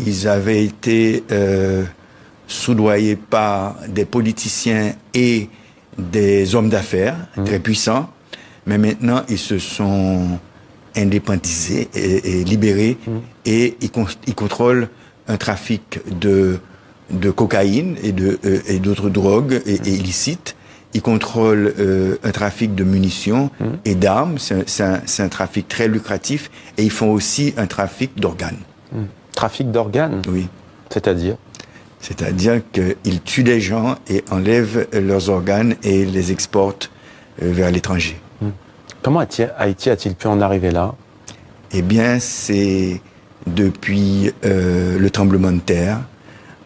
Ils avaient été soudoyés par des politiciens et des hommes d'affaires très puissants, mais maintenant ils se sont indépendisés et libérés et ils contrôlent un trafic de cocaïne et d'autres drogues illicites. Ils contrôlent un trafic de munitions et d'armes. C'est un trafic très lucratif. Et ils font aussi un trafic d'organes. Trafic d'organes? Oui. C'est-à-dire? C'est-à-dire qu'ils tuent des gens et enlèvent leurs organes et les exportent vers l'étranger. Comment Haïti a-t-il pu en arriver là? Eh bien, c'est depuis le tremblement de terre.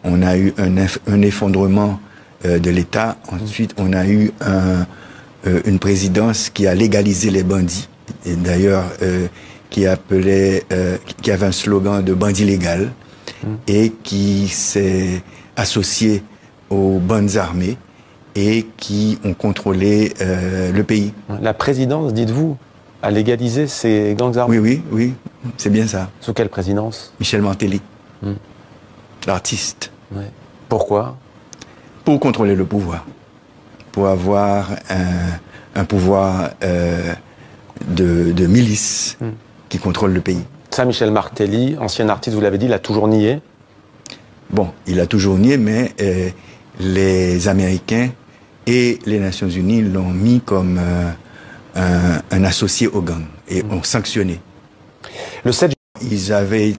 On a eu un effondrement de l'État. Ensuite, on a eu une présidence qui a légalisé les bandits. Et d'ailleurs, qui avait un slogan de bandit légal et qui s'est associé aux bandes armées et qui ont contrôlé le pays. La présidence, dites-vous, a légalisé ces gangs armés? Oui, c'est bien ça. Sous quelle présidence? Michel Martelly, l'artiste. Ouais. Pourquoi? Pour contrôler le pouvoir, pour avoir un pouvoir de milice qui contrôle le pays. Ça, Michel Martelly, ancien artiste, vous l'avez dit, il a toujours nié? Bon, il a toujours nié, mais les Américains et les Nations Unies l'ont mis comme un associé au gang et ont sanctionné. Le 7... Ils avaient